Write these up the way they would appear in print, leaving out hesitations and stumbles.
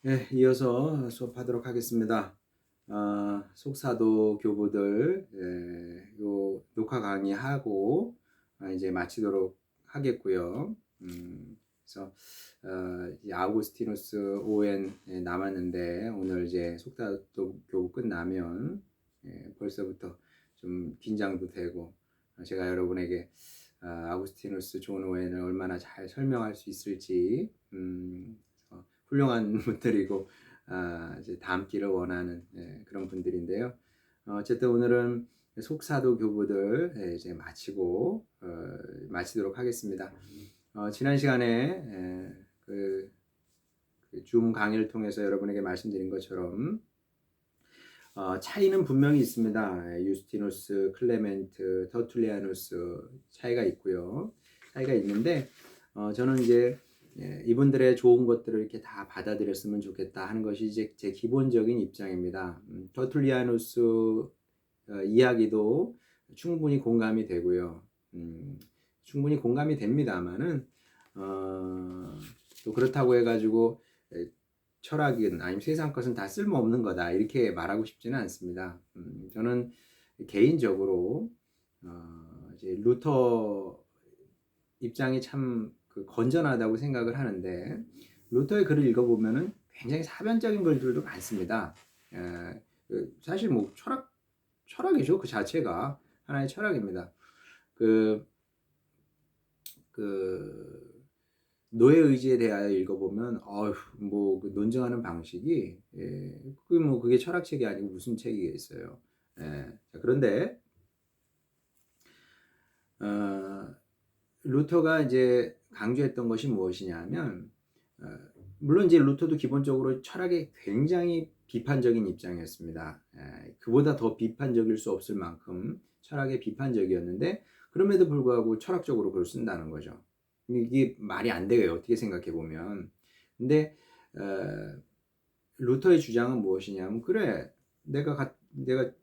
네, 이어서 수업하도록 하겠습니다. 속사도 교부들 요 녹화 강의하고 이제 마치도록 하겠고요. 그래서 이제 아우구스티누스 ON 남았는데 오늘 이제 속사도 교부 끝나면 벌써부터 좀 긴장도 되고 제가 여러분에게 아우구스티누스 존 ON을 얼마나 잘 설명할 수 있을지 훌륭한 분들이고 이제 닮기를 원하는 그런 분들인데요. 어쨌든 오늘은 속사도 교부들 이제 마치도록 하겠습니다. 지난 시간에 줌 강의를 통해서 여러분에게 말씀드린 것처럼 차이는 분명히 있습니다. 유스티누스, 클레멘트, 터툴리아누스 차이가 있고요. 차이가 있는데 저는 이제 이분들의 좋은 것들을 이렇게 다 받아들였으면 좋겠다 하는 것이 이제 제 기본적인 입장입니다. 터툴리아누스 이야기도 충분히 공감이 되고요. 충분히 공감이 됩니다만은 또 그렇다고 해가지고 철학은 아니면 세상 것은 다 쓸모없는 거다 이렇게 말하고 싶지는 않습니다. 저는 개인적으로 이제 루터 입장이 참 건전하다고 생각을 하는데 루터의 글을 읽어보면은 굉장히 사변적인 글들도 많습니다. 사실 뭐 철학이죠. 그 자체가 하나의 철학입니다. 그, 그 노예 의지에 대하여 읽어보면 뭐그 논증하는 방식이 그게 철학책이 아니고 무슨 책이겠어요. 자, 그런데 루터가 이제 강조했던 것이 무엇이냐면 물론 이제 루터도 기본적으로 철학에 굉장히 비판적인 입장이었습니다. 그보다 더 비판적일 수 없을 만큼 철학에 비판적이었는데 그럼에도 불구하고 철학적으로 그걸 쓴다는 거죠. 이게 말이 안 돼요. 어떻게 생각해 보면. 근데 루터의 주장은 무엇이냐면 그래 내가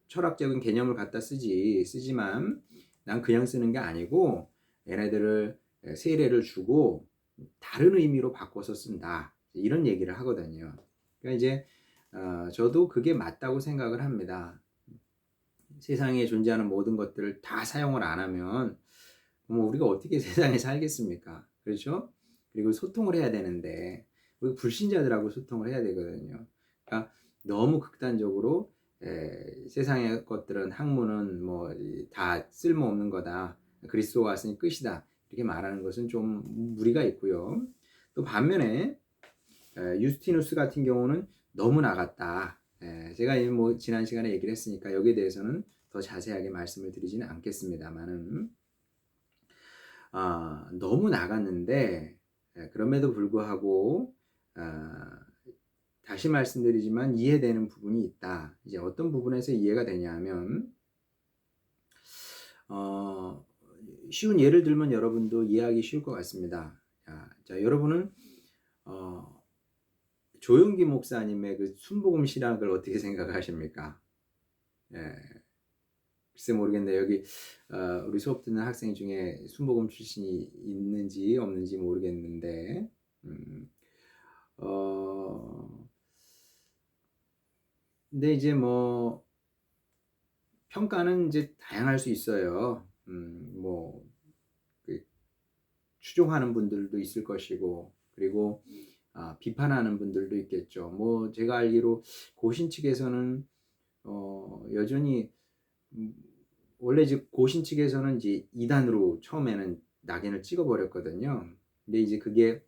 철학적인 개념을 갖다 쓰지만 난 그냥 쓰는 게 아니고 얘네들을 세례를 주고 다른 의미로 바꿔서 쓴다 이런 얘기를 하거든요. 그러니까 이제 저도 그게 맞다고 생각을 합니다. 세상에 존재하는 모든 것들을 다 사용을 안 하면 뭐 우리가 어떻게 세상에 살겠습니까? 그렇죠? 그리고 소통을 해야 되는데 우리 불신자들하고 소통을 해야 되거든요. 그러니까 너무 극단적으로 세상의 것들은 학문은 뭐 다 쓸모없는 거다. 그리스도가 왔으니 끝이다. 이렇게 말하는 것은 좀 무리가 있고요. 또 반면에 유스티누스 같은 경우는 너무 나갔다. 제가 뭐 지난 시간에 얘기를 했으니까 여기에 대해서는 더 자세하게 말씀을 드리지는 않겠습니다만은 너무 나갔는데 그럼에도 불구하고 다시 말씀드리지만 이해되는 부분이 있다. 이제 어떤 부분에서 이해가 되냐면 쉬운 예를 들면 여러분도 이해하기 쉬울 것 같습니다. 자 여러분은 조용기 목사님의 그 순복음 신학을 어떻게 생각하십니까? 예, 글쎄 모르겠네요. 여기 우리 수업 듣는 학생 중에 순복음 출신이 있는지 없는지 모르겠는데 어, 근데 이제 뭐 평가는 이제 다양할 수 있어요. 뭐 그 추종하는 분들도 있을 것이고 그리고 비판하는 분들도 있겠죠. 뭐 제가 알기로 고신 측에서는 여전히 음, 원래 이제 고신 측에서는 이제 2단으로 처음에는 낙인을 찍어버렸거든요. 근데 이제 그게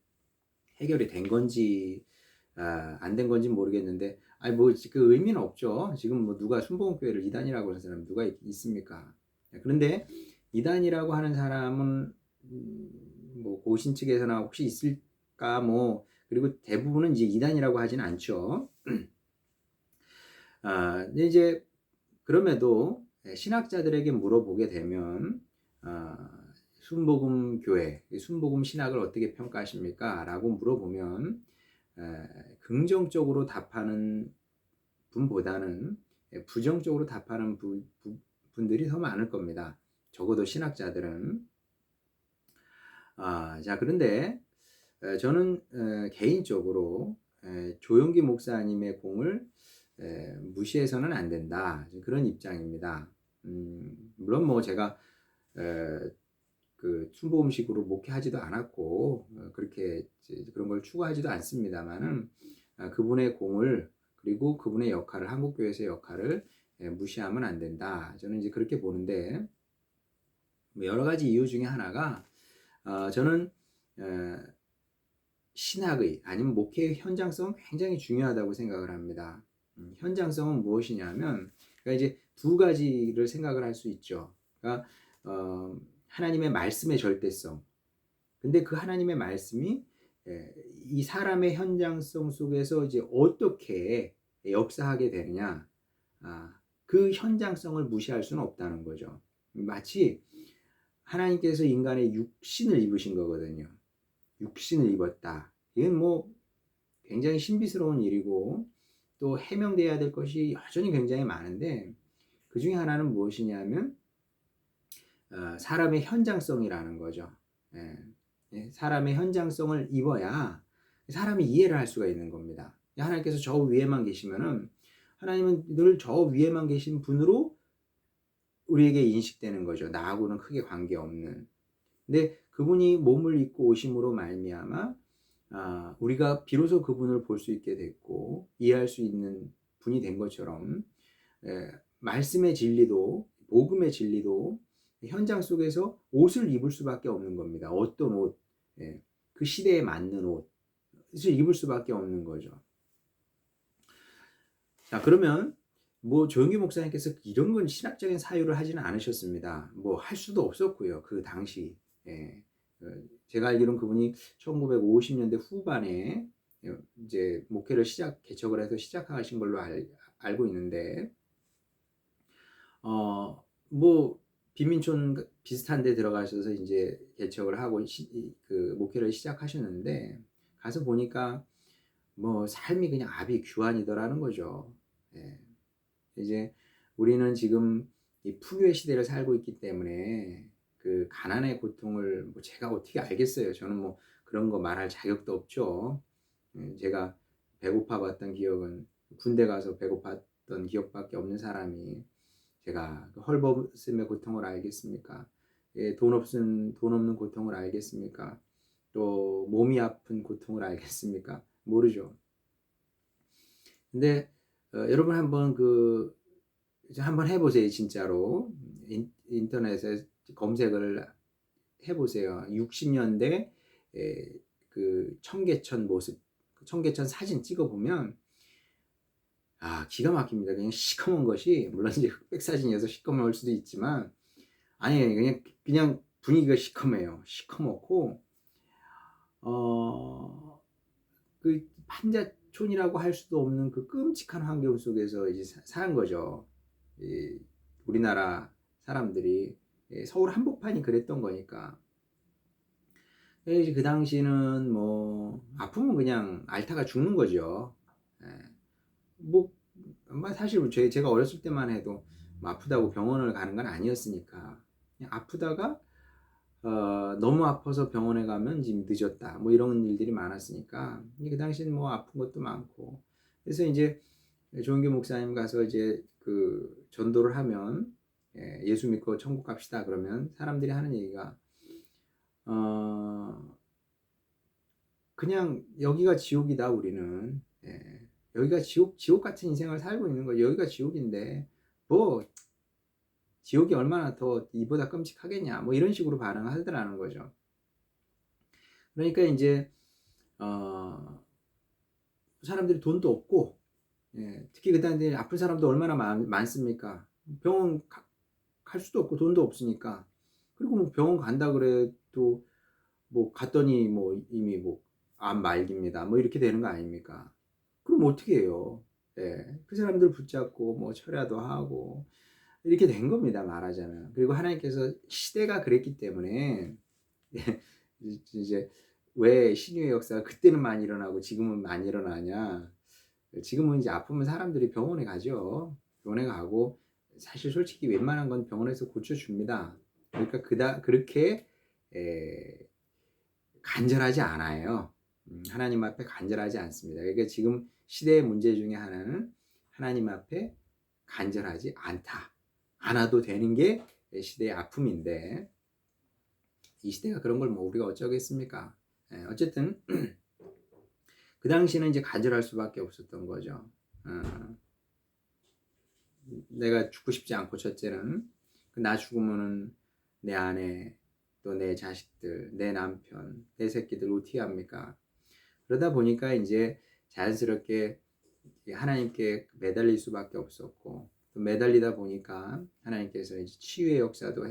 해결이 된 건지 안 된 건지 모르겠는데 아니 뭐 그 의미는 없죠. 지금 뭐 누가 순복음교회를 2단이라고 하는 사람 누가 있습니까? 그런데 2단이라고 하는 사람은 뭐 고신 측에서나 혹시 있을까 뭐 그리고 대부분은 이제 2단이라고 하진 않죠. 근데 이제 그럼에도 신학자들에게 물어보게 되면 순복음 교회, 순복음 신학을 어떻게 평가하십니까? 라고 물어보면 긍정적으로 답하는 분보다는 부정적으로 답하는 분들이 더 많을 겁니다. 적어도 신학자들은. 자, 그런데 저는 개인적으로 조용기 목사님의 공을 무시해서는 안 된다. 그런 입장입니다. 물론 뭐 제가 그 순보음식으로 목회하지도 않았고 그렇게 그런 걸 추구하지도 않습니다만은 그분의 공을 그리고 그분의 역할을 한국교회에서의 역할을 무시하면 안 된다. 저는 이제 그렇게 보는데 여러 가지 이유 중에 하나가 저는 신학의 아니면 목회의 현장성은 굉장히 중요하다고 생각을 합니다. 현장성은 무엇이냐면 그러니까 이제 두 가지를 생각을 할 수 있죠. 그러니까 하나님의 말씀의 절대성. 근데 그 하나님의 말씀이 이 사람의 현장성 속에서 이제 어떻게 역사하게 되느냐, 그 현장성을 무시할 수는 없다는 거죠. 마치 하나님께서 인간의 육신을 입으신 거거든요. 육신을 입었다. 이건 뭐 굉장히 신비스러운 일이고 또 해명돼야 될 것이 여전히 굉장히 많은데 그 중에 하나는 무엇이냐면 사람의 현장성이라는 거죠. 사람의 현장성을 입어야 사람이 이해를 할 수가 있는 겁니다. 하나님께서 저 위에만 계시면은 하나님은 늘 저 위에만 계신 분으로 우리에게 인식되는 거죠. 나하고는 크게 관계없는. 근데 그분이 몸을 입고 오심으로 말미암아 우리가 비로소 그분을 볼 수 있게 됐고 이해할 수 있는 분이 된 것처럼 말씀의 진리도 복음의 진리도 현장 속에서 옷을 입을 수밖에 없는 겁니다. 어떤 옷, 그 시대에 맞는 옷을 입을 수밖에 없는 거죠. 자, 그러면 뭐 조영기 목사님께서 이런 건 신학적인 사유를 하지는 않으셨습니다. 뭐 할 수도 없었고요. 그 당시. 제가 알기로는 그분이 1950년대 후반에 이제 목회를 개척을 해서 시작하신 걸로 알고 있는데, 뭐 빈민촌 비슷한 데 들어가셔서 이제 개척을 하고 그 목회를 시작하셨는데 가서 보니까 뭐 삶이 그냥 아비규환이더라는 거죠. 이제 우리는 지금 이 풍요의 시대를 살고 있기 때문에 그 가난의 고통을 뭐 제가 어떻게 알겠어요. 저는 뭐 그런 거 말할 자격도 없죠. 제가 배고파 봤던 기억은 군대 가서 배고팠던 기억밖에 없는 사람이 제가 헐벗음의 고통을 알겠습니까? 돈 없는 고통을 알겠습니까? 또 몸이 아픈 고통을 알겠습니까? 모르죠. 근데 여러분 한번 해보세요. 진짜로 인터넷에 검색을 해보세요. 60년대 그 청계천 모습, 청계천 사진 찍어보면 기가 막힙니다. 그냥 시커먼 것이 물론 이제 흑백 사진이어서 시커멀 수도 있지만 아니 그냥 분위기가 시커매요. 시커멓고 그 판자촌이라고 할 수도 없는 그 끔찍한 환경 속에서 이제 사는 거죠. 우리나라 사람들이 서울 한복판이 그랬던 거니까. 이제 그 당시는 뭐 아프면 그냥 앓다가 죽는 거죠. 뭐 사실 제가 어렸을 때만 해도 뭐 아프다고 병원을 가는 건 아니었으니까 그냥 아프다가 너무 아파서 병원에 가면 지금 늦었다 뭐 이런 일들이 많았으니까 그 당시는 뭐 아픈 것도 많고 그래서 이제 조은교 목사님 가서 이제 그 전도를 하면 예수 믿고 천국 갑시다 그러면 사람들이 하는 얘기가 그냥 여기가 지옥이다 우리는 여기가 지옥 같은 인생을 살고 있는 거예요. 여기가 지옥인데 뭐 지옥이 얼마나 더 이보다 끔찍하겠냐 뭐 이런 식으로 반응을 하더라는 거죠. 그러니까 이제 사람들이 돈도 없고 특히 그때 아픈 사람도 얼마나 많습니까? 병원 갈 수도 없고 돈도 없으니까 그리고 뭐 병원 간다 그래도 뭐 갔더니 뭐 이미 뭐 암 말기입니다 뭐 이렇게 되는 거 아닙니까? 그럼 어떻게 해요? 그 사람들 붙잡고 뭐 철야도 하고 이렇게 된 겁니다 말하자면. 그리고 하나님께서 시대가 그랬기 때문에 이제 왜 신유의 역사가 그때는 많이 일어나고 지금은 많이 일어나냐? 지금은 이제 아프면 사람들이 병원에 가죠. 병원에 가고 사실 솔직히 웬만한 건 병원에서 고쳐줍니다. 그러니까 그렇게 간절하지 않아요. 하나님 앞에 간절하지 않습니다. 그러니까 지금 시대의 문제 중에 하나는 하나님 앞에 간절하지 않다. 않아도 되는 게 시대의 아픔인데 이 시대가 그런 걸 뭐 우리가 어쩌겠습니까? 어쨌든 그 당시는 이제 간절할 수밖에 없었던 거죠. 내가 죽고 싶지 않고 첫째는 나 죽으면은 내 아내 또 내 자식들, 내 남편, 내 새끼들 어떻게 합니까? 그러다 보니까 이제 자연스럽게 하나님께 매달릴 수밖에 없었고 또 매달리다 보니까 하나님께서 이제 치유의 역사도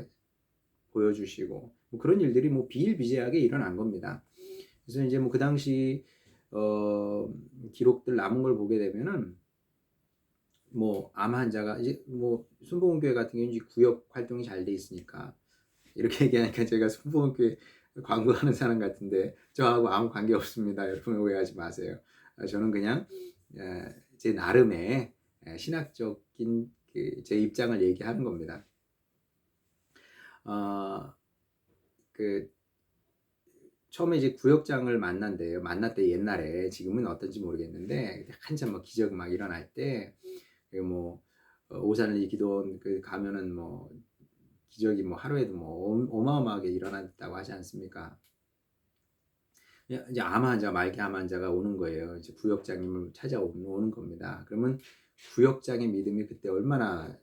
보여주시고 뭐 그런 일들이 뭐 비일비재하게 일어난 겁니다. 그래서 이제 뭐 그 당시 기록들 남은 걸 보게 되면은 뭐 암 환자가 이제 뭐 순복음교회 같은 경우는 이제 구역 활동이 잘 돼 있으니까 이렇게 얘기하니까 제가 순복음교회 광고하는 사람 같은데 저하고 아무 관계 없습니다. 여러분 오해하지 마세요. 저는 그냥 제 나름의 신학적인 제 입장을 얘기하는 겁니다. 그 처음에 이제 구역장을 만난대요. 만났대 옛날에. 지금은 어떤지 모르겠는데 한참 막 기적 막 일어날 때 뭐 오산을 기도원 그 가면은 뭐 기적이 뭐 하루에도 뭐 어마어마하게 일어났다고 하지 않습니까? 이제 암 환자, 말기 암 환자가 오는 거예요. 이제 구역장님을 찾아오는 겁니다. 그러면 구역장의 믿음이 그때 얼마나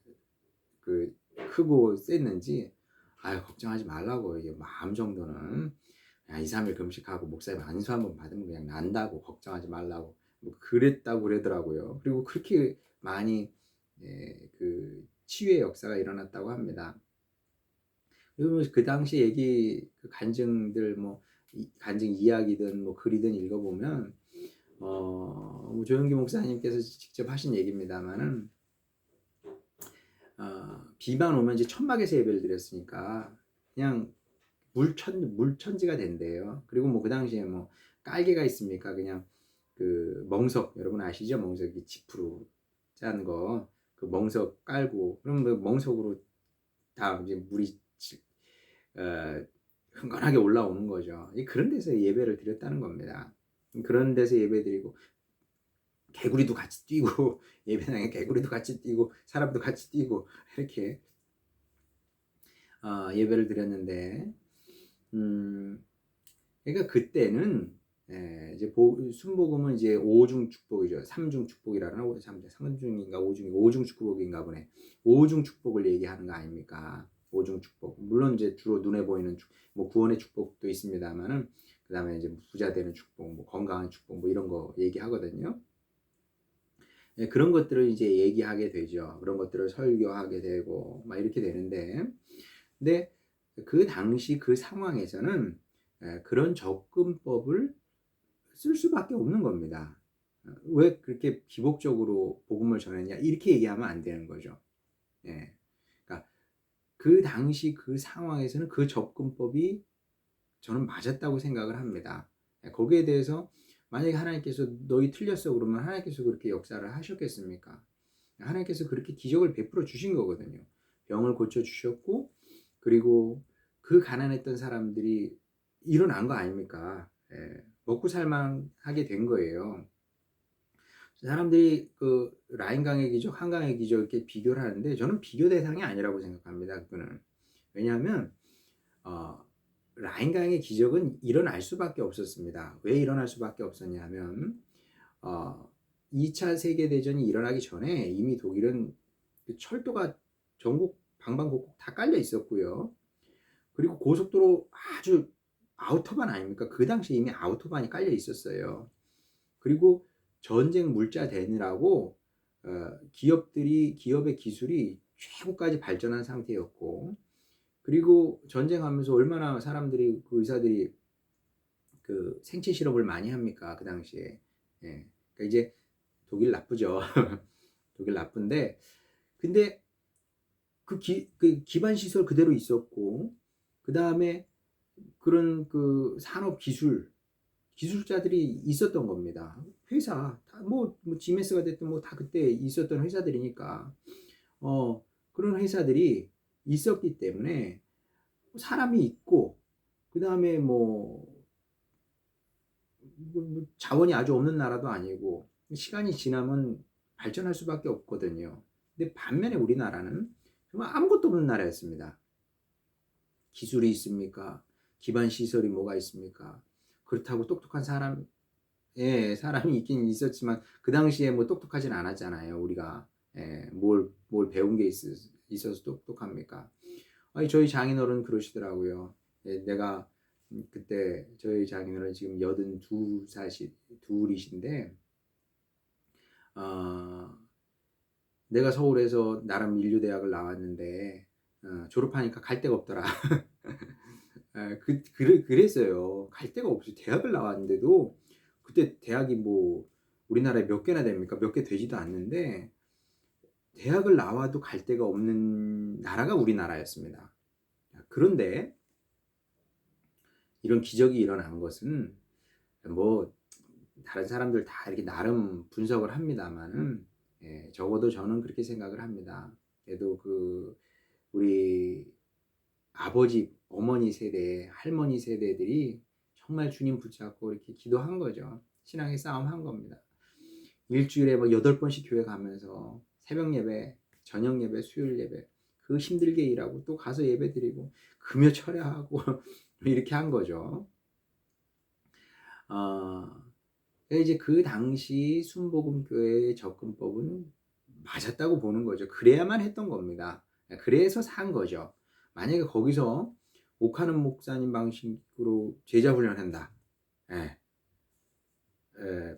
그 크고 셌는지 아유 걱정하지 말라고 이게 암 정도는 2, 3일 금식하고 목사님 안수 한번 받으면 그냥 난다고 걱정하지 말라고 뭐 그랬다고 그러더라고요. 그리고 그렇게 많이 그 치유의 역사가 일어났다고 합니다. 그리고 그 당시 얘기 그 간증들 뭐 간증 이야기든 뭐 글이든 읽어보면 뭐 조영기 목사님께서 직접 하신 얘기입니다만은 비만 오면 이제 천막에서 예배를 드렸으니까 그냥 물천지가 된대요. 그리고 뭐 그 당시에 뭐 깔개가 있습니까? 그냥 그 멍석 여러분 아시죠? 멍석이 지프로 짠 거 그 멍석 깔고 그럼 그 멍석으로 다 이제 물이 흥건하게 올라오는 거죠. 그런 데서 예배를 드렸다는 겁니다. 그런 데서 예배 드리고 개구리도 같이 뛰고 예배당에 개구리도 같이 뛰고 사람도 같이 뛰고 이렇게 예배를 드렸는데 그러니까 그때는 이제 순복음은 이제 5중 축복이죠. 3중 축복이라는 3중인가 5중 축복인가 보네. 5중 축복을 얘기하는 거 아닙니까? 5중 축복. 물론 이제 주로 눈에 보이는 뭐 구원의 축복도 있습니다만은 그다음에 이제 부자 되는 축복, 뭐 건강한 축복, 뭐 이런 거 얘기하거든요. 그런 것들을 이제 얘기하게 되죠. 그런 것들을 설교하게 되고 막 이렇게 되는데, 근데 그 당시 그 상황에서는 그런 접근법을 쓸 수밖에 없는 겁니다. 왜 그렇게 기복적으로 복음을 전했냐 이렇게 얘기하면 안 되는 거죠. 예. 그러니까 그 당시 그 상황에서는 그 접근법이 저는 맞았다고 생각을 합니다. 거기에 대해서 만약에 하나님께서 너희 틀렸어 그러면 하나님께서 그렇게 역사를 하셨겠습니까? 하나님께서 그렇게 기적을 베풀어 주신 거거든요. 병을 고쳐 주셨고 그리고 그 가난했던 사람들이 일어난 거 아닙니까? 먹고 살만하게 된 거예요. 사람들이 그 라인강의 기적, 한강의 기적 이렇게 비교를 하는데 저는 비교 대상이 아니라고 생각합니다. 그거는 왜냐하면 라인강의 기적은 일어날 수밖에 없었습니다. 왜 일어날 수밖에 없었냐면 2차 세계대전이 일어나기 전에 이미 독일은 그 철도가 전국 방방곡곡 다 깔려 있었고요. 그리고 고속도로 아주 아우토반 아닙니까? 그 당시 이미 아우토반이 깔려 있었어요. 그리고 전쟁 물자 되느라고 기업의 기술이 최고까지 발전한 상태였고 그리고 전쟁하면서 얼마나 사람들이 그 의사들이 그 생체 실험을 많이 합니까? 그 당시에. 그러니까 이제 독일 나쁘죠. 독일 나쁜데 근데 그 기반 시설 그대로 있었고 그 다음에 그런 그 산업 기술자들이 있었던 겁니다. 회사 뭐 지메스가 됐든 뭐 다 그때 있었던 회사들이니까 그런 회사들이 있었기 때문에 사람이 있고 그 다음에 뭐 자원이 아주 없는 나라도 아니고 시간이 지나면 발전할 수밖에 없거든요. 근데 반면에 우리나라는 정말 아무것도 없는 나라였습니다. 기술이 있습니까? 기반 시설이 뭐가 있습니까? 그렇다고 똑똑한 사람, 예, 사람이 있긴 있었지만 그 당시에 뭐 똑똑하진 않았잖아요. 우리가 뭘 배운 게 있어서 똑똑합니까? 아니 저희 장인어른 그러시더라고요. 예, 내가 그때 저희 장인어른 지금 82이신데 어, 내가 서울에서 나름 인류대학을 나왔는데 졸업하니까 갈 데가 없더라. 그랬어요. 갈 데가 없이 대학을 나왔는데도 그때 대학이 뭐 우리나라에 몇 개나 됩니까? 몇 개 되지도 않는데 대학을 나와도 갈 데가 없는 나라가 우리나라였습니다. 그런데 이런 기적이 일어난 것은 뭐 다른 사람들 다 이렇게 나름 분석을 합니다만은 적어도 저는 그렇게 생각을 합니다. 그래도 그 우리 아버지, 어머니 세대, 할머니 세대들이 정말 주님 붙잡고 이렇게 기도한 거죠. 신앙의 싸움 한 겁니다. 일주일에 뭐 8번씩 교회 가면서 새벽 예배, 저녁 예배, 수요일 예배 그 힘들게 일하고 또 가서 예배 드리고 금요 철야하고 이렇게 한 거죠. 이제 그 당시 순복음교회의 접근법은 맞았다고 보는 거죠. 그래야만 했던 겁니다. 그래서 산 거죠. 만약에 거기서 옥하는 목사님 방식으로 제자 훈련한다. 예.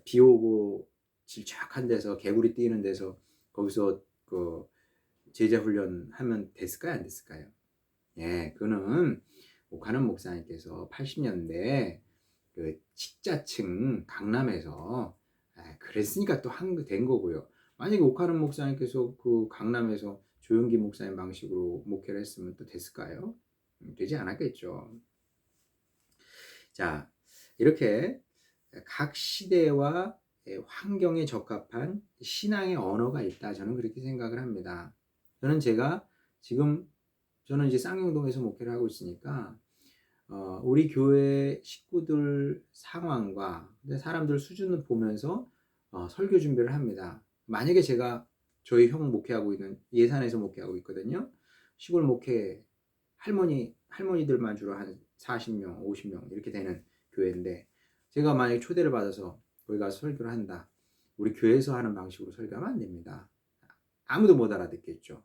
비 오고 질척한 데서 개구리 뛰는 데서 거기서 그 제자 훈련하면 됐을까요? 안 됐을까요? 예, 그거는 옥하는 목사님께서 80년대 그 식자층 강남에서 그랬으니까 또 된 거고요. 만약에 옥하는 목사님께서 그 강남에서 조용기 목사님 방식으로 목회를 했으면 또 됐을까요? 되지 않았겠죠. 자, 이렇게 각 시대와 환경에 적합한 신앙의 언어가 있다. 저는 그렇게 생각을 합니다. 저는 이제 쌍용동에서 목회를 하고 있으니까 우리 교회 식구들 상황과 사람들 수준을 보면서 설교 준비를 합니다. 만약에 제가 저희 형 목회하고 있는 예산에서 목회하고 있거든요. 시골 목회 할머니들만 주로 한 40명, 50명 이렇게 되는 교회인데 제가 만약에 초대를 받아서 거기 가서 설교를 한다. 우리 교회에서 하는 방식으로 설교하면 안 됩니다. 아무도 못 알아듣겠죠.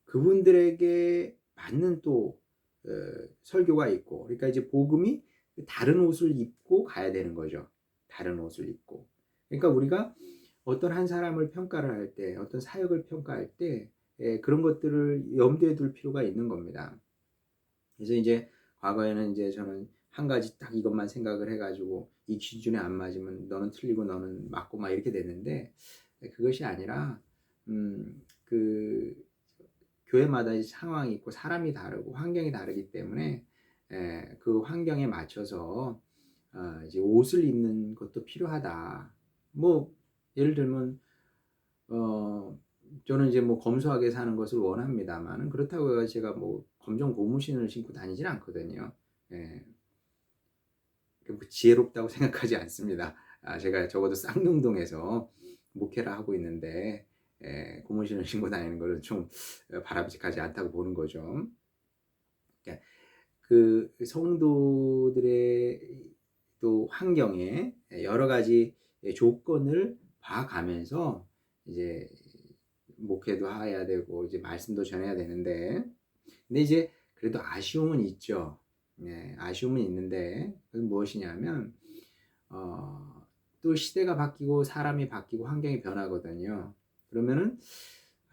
그분들에게 맞는 또 설교가 있고, 그러니까 이제 복음이 다른 옷을 입고 가야 되는 거죠. 다른 옷을 입고. 그러니까 우리가 어떤 한 사람을 평가를 할 때, 어떤 사역을 평가할 때 그런 것들을 염두에 둘 필요가 있는 겁니다. 그래서 이제 과거에는 이제 저는 한 가지 딱 이것만 생각을 해가지고 이 기준에 안 맞으면 너는 틀리고 너는 맞고 막 이렇게 됐는데 그것이 아니라 그 교회마다 상황이 있고 사람이 다르고 환경이 다르기 때문에 그 환경에 맞춰서 이제 옷을 입는 것도 필요하다. 뭐 예를 들면 저는 이제 뭐 검소하게 사는 것을 원합니다만 그렇다고 해서 제가 뭐 검정 고무신을 신고 다니진 않거든요. 지혜롭다고 생각하지 않습니다. 제가 적어도 쌍둥동에서 목회를 하고 있는데 고무신을 신고 다니는 것은 좀 바람직하지 않다고 보는 거죠. 그 성도들의 또 환경에 여러 가지 조건을 봐가면서 이제 목회도 해야 되고 이제 말씀도 전해야 되는데 근데 이제 그래도 아쉬움은 있죠. 아쉬움은 있는데 그건 무엇이냐면 또 시대가 바뀌고 사람이 바뀌고 환경이 변하거든요. 그러면은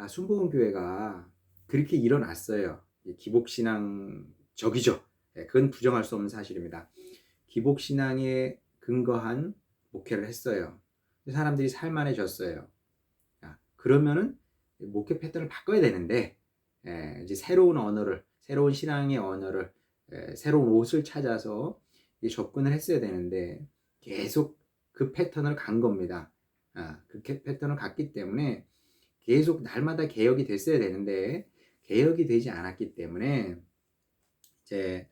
순복음 교회가 그렇게 일어났어요. 기복신앙적이죠. 그건 부정할 수 없는 사실입니다. 기복신앙에 근거한 목회를 했어요. 사람들이 살만해졌어요. 그러면은 목회 패턴을 바꿔야 되는데 이제 새로운 신앙의 언어를 새로운 옷을 찾아서 접근을 했어야 되는데 계속 그 패턴을 간 겁니다. 그 패턴을 갔기 때문에 계속 날마다 개혁이 됐어야 되는데 개혁이 되지 않았기 때문에 이제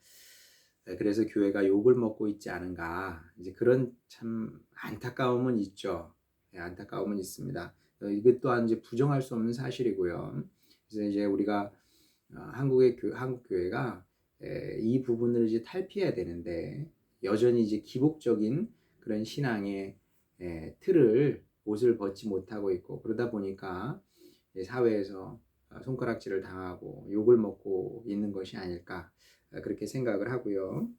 그래서 교회가 욕을 먹고 있지 않은가, 이제 그런 참 안타까움은 있죠. 안타까움은 있습니다. 이것 또한 이제 부정할 수 없는 사실이고요. 그래서 이제 우리가 한국 교회가 이 부분을 이제 탈피해야 되는데, 여전히 이제 기복적인 그런 신앙의 틀을, 옷을 벗지 못하고 있고, 그러다 보니까 사회에서 손가락질을 당하고 욕을 먹고 있는 것이 아닐까, 그렇게 생각을 하고요.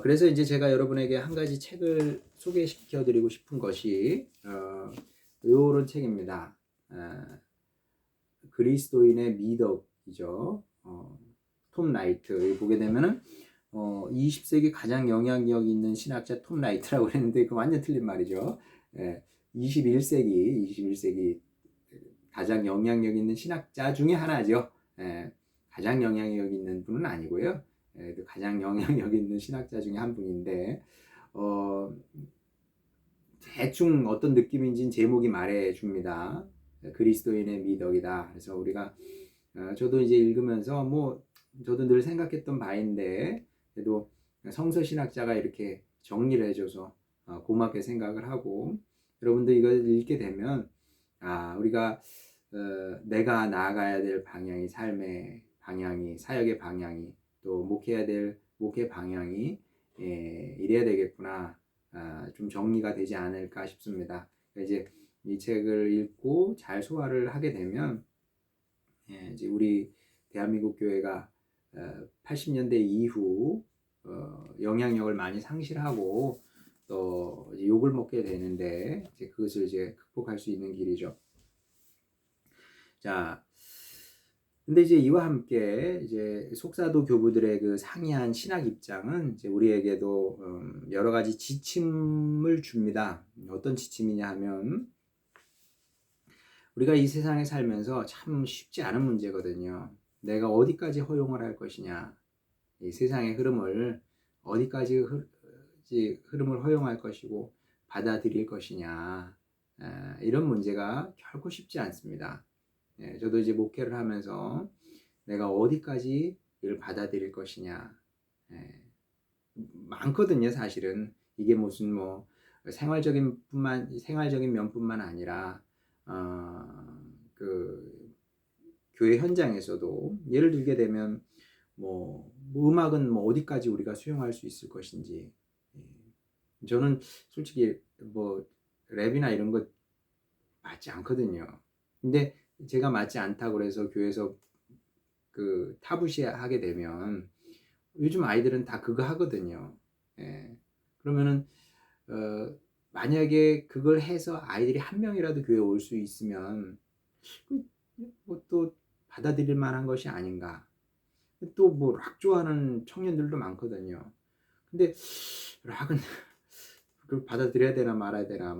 그래서 이제 제가 여러분에게 한 가지 책을 소개시켜 드리고 싶은 것이 요런 책입니다. 그리스도인의 미덕이죠. 톰 라이트. 보게 되면은 20세기 가장 영향력 있는 신학자 톰 라이트라고 그랬는데 그 완전 틀린 말이죠. 21세기 가장 영향력 있는 신학자 중에 하나죠. 가장 영향력 있는 분은 아니고요. 가장 영향력 있는 신학자 중에 한 분인데 대충 어떤 느낌인지는 제목이 말해줍니다. 그리스도인의 미덕이다. 그래서 우리가 저도 이제 읽으면서 저도 늘 생각했던 바인데, 그래도 성서 신학자가 이렇게 정리를 해줘서 고맙게 생각을 하고, 여러분도 이걸 읽게 되면 우리가 내가 나아가야 될 방향이, 삶의 방향이, 사역의 방향이, 또 목회해야 될 목회 방향이 이래야 되겠구나, 좀 정리가 되지 않을까 싶습니다. 이제 이 책을 읽고 잘 소화를 하게 되면 이제 우리 대한민국 교회가 80년대 이후 영향력을 많이 상실하고 또 이제 욕을 먹게 되는데, 이제 그것을 이제 극복할 수 있는 길이죠. 자, 근데 이제 이와 함께 이제 속사도 교부들의 그 상이한 신학 입장은 이제 우리에게도 여러 가지 지침을 줍니다. 어떤 지침이냐 하면, 우리가 이 세상에 살면서 참 쉽지 않은 문제거든요. 내가 어디까지 허용을 할 것이냐, 이 세상의 흐름을 어디까지 흐름을 허용할 것이고 받아들일 것이냐, 이런 문제가 결코 쉽지 않습니다. 저도 이제 목회를 하면서 내가 어디까지 이걸 받아들일 것이냐, 많거든요. 사실은 이게 무슨 생활적인 면뿐만 아니라 그 교회 현장에서도 예를 들게 되면 음악은 어디까지 우리가 수용할 수 있을 것인지, 저는 솔직히 랩이나 이런 거 맞지 않거든요. 근데 제가 맞지 않다고 그래서 교회에서 그 타부시하게 되면, 요즘 아이들은 다 그거 하거든요. 그러면은 만약에 그걸 해서 아이들이 한 명이라도 교회에 올 수 있으면 또 받아들일 만한 것이 아닌가. 또 락 좋아하는 청년들도 많거든요. 근데 락은 그걸 받아들여야 되나 말아야 되나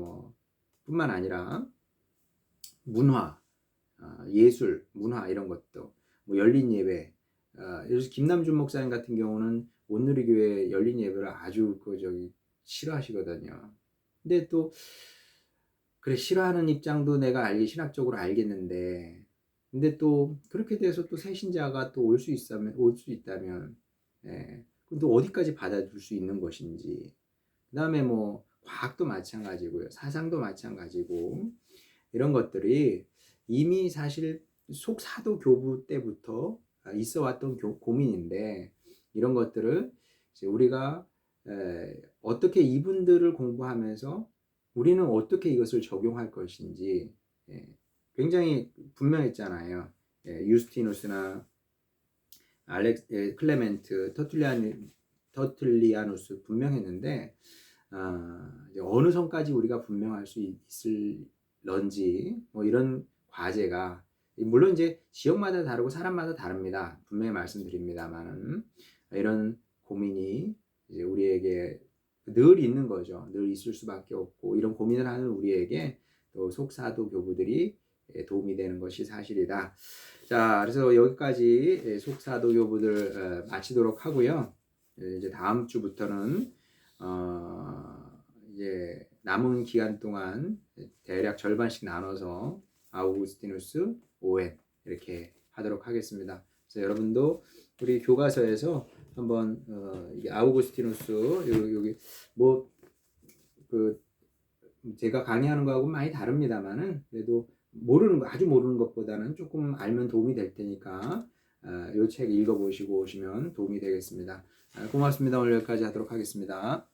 뿐만 아니라 문화, 예술, 문화 이런 것도 열린 예배. 예를 들어서 김남준 목사님 같은 경우는 온누리교회 열린 예배를 아주 싫어하시거든요. 근데 또 그래, 싫어하는 입장도 내가 신학적으로 알겠는데, 근데 또 그렇게 돼서 또 새신자가 또 올 수 있다면, 그럼 또 어디까지 받아줄 수 있는 것인지. 그 다음에 과학도 마찬가지고요, 사상도 마찬가지고, 이런 것들이 이미 사실 속사도 교부 때부터 있어 왔던 고민인데, 이런 것들을 이제 우리가 어떻게 이분들을 공부하면서 우리는 어떻게 이것을 적용할 것인지 굉장히 분명했잖아요. 유스티누스나 클레멘트, 터툴리아누스 분명했는데, 어느 선까지 우리가 분명할 수 있을런지 이런 과제가, 물론 이제 지역마다 다르고 사람마다 다릅니다. 분명히 말씀드립니다만은 이런 고민이 이제 우리에게 늘 있는 거죠. 늘 있을 수밖에 없고, 이런 고민을 하는 우리에게 또 속사도 교부들이 도움이 되는 것이 사실이다. 자, 그래서 여기까지 속사도 교부들 마치도록 하고요. 이제 다음 주부터는 이제 남은 기간 동안 대략 절반씩 나눠서 아우구스티누스, 오웬 이렇게 하도록 하겠습니다. 그래서 여러분도 우리 교과서에서 한번 이게 아우구스티누스 여기 뭐 그 제가 강의하는 거하고 많이 다릅니다만은 그래도 모르는 거 아주 모르는 것보다는 조금 알면 도움이 될 테니까 이 책 읽어보시고 오시면 도움이 되겠습니다. 고맙습니다. 오늘 여기까지 하도록 하겠습니다.